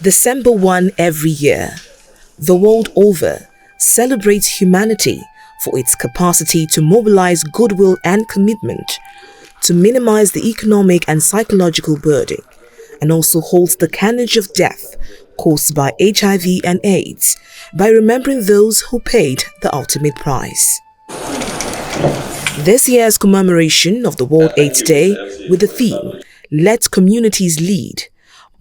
December 1 every year, the world over, celebrates humanity for its capacity to mobilize goodwill and commitment to minimize the economic and psychological burden, and also holds the carnage of death caused by HIV and AIDS by remembering those who paid the ultimate price. This year's commemoration of the World AIDS Day with the theme, Let Communities Lead,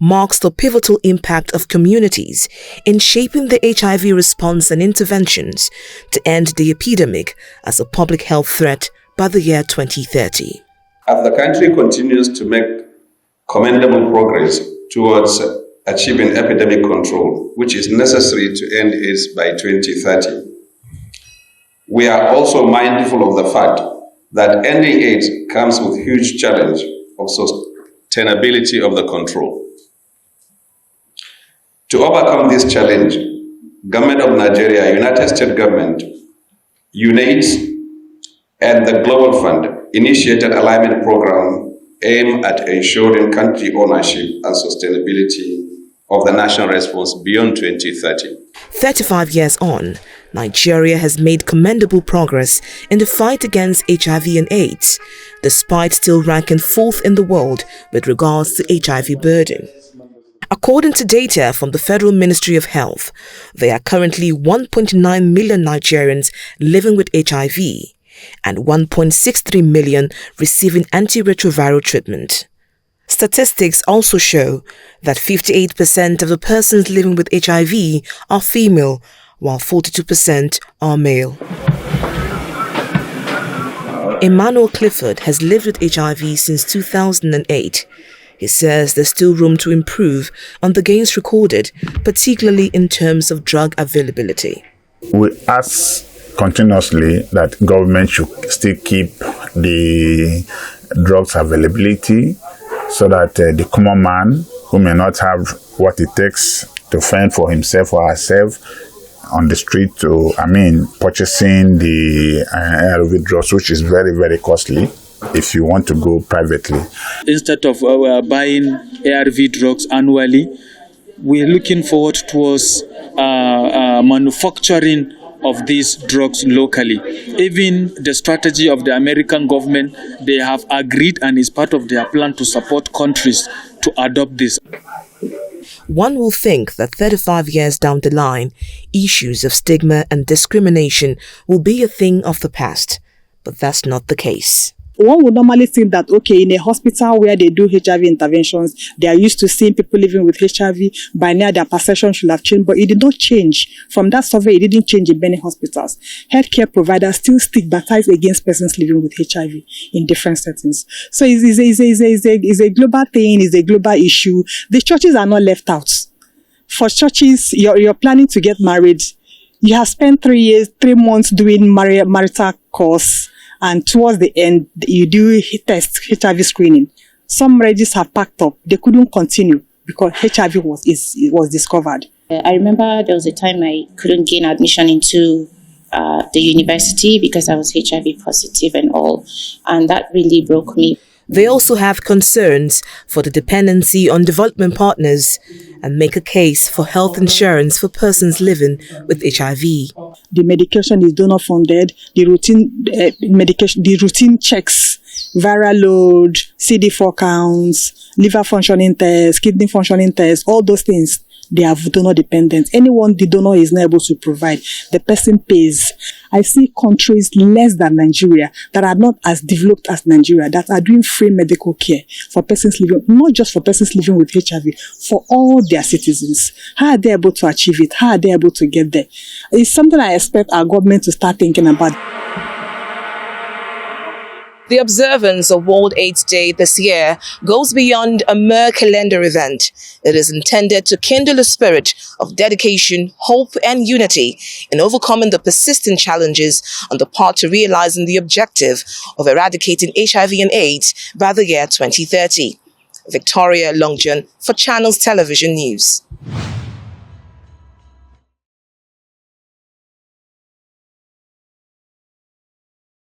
marks the pivotal impact of communities in shaping the HIV response and interventions to end the epidemic as a public health threat by the year 2030. As the country continues to make commendable progress towards achieving epidemic control, which is necessary to end AIDS by 2030, we are also mindful of the fact that ending AIDS comes with huge challenge of sustainability of the control. To overcome this challenge, Government of Nigeria, United States Government, UNAIDS, and the Global Fund initiated alignment program aimed at ensuring country ownership and sustainability of the national response beyond 2030. 35 years on, Nigeria has made commendable progress in the fight against HIV and AIDS, despite still ranking 4th in the world with regards to HIV burden. According to data from the Federal Ministry of Health, there are currently 1.9 million Nigerians living with HIV and 1.63 million receiving antiretroviral treatment. Statistics also show that 58% of the persons living with HIV are female, while 42% are male. Emmanuel Clifford has lived with HIV since 2008. He says there's still room to improve on the gains recorded, particularly in terms of drug availability. We ask continuously that government should still keep the drugs availability so that the common man who may not have what it takes to fend for himself or herself on the street purchasing the ARV drugs, which is very, very costly if you want to go privately. Instead of buying ARV drugs annually, we're looking forward towards manufacturing of these drugs locally. Even the strategy of the American government, they have agreed and is part of their plan to support countries to adopt this. One will think that 35 years down the line, issues of stigma and discrimination will be a thing of the past, but that's not the case. One would normally think that, okay, in a hospital where they do HIV interventions, they are used to seeing people living with HIV. By now, their perception should have changed, but it did not change. From that survey, it didn't change in many hospitals. Healthcare providers still stigmatize against persons living with HIV in different settings. So it's a global thing, it's a global issue. The churches are not left out. For churches, you're planning to get married. You have spent 3 months doing marital course. And towards the end, you do test HIV screening. Some marriages have packed up. They couldn't continue because HIV was discovered. I remember there was a time I couldn't gain admission into the university because I was HIV positive and all. And that really broke me. They also have concerns for the dependency on development partners and make a case for health insurance for persons living with HIV. The medication is donor funded. The routine checks, viral load, CD4 counts, liver functioning tests, kidney functioning tests, all those things, they are donor dependent. Anyone the donor is not able to provide, the person pays. I see countries less than Nigeria that are not as developed as Nigeria that are doing free medical care for persons living, not just for persons living with HIV, for all their citizens. How are they able to achieve it? How are they able to get there? It's something I expect our government to start thinking about. The observance of World AIDS Day this year goes beyond a mere calendar event. It is intended to kindle a spirit of dedication, hope, and unity in overcoming the persistent challenges on the path to realizing the objective of eradicating HIV and AIDS by the year 2030. Victoria Longjon for Channels Television News.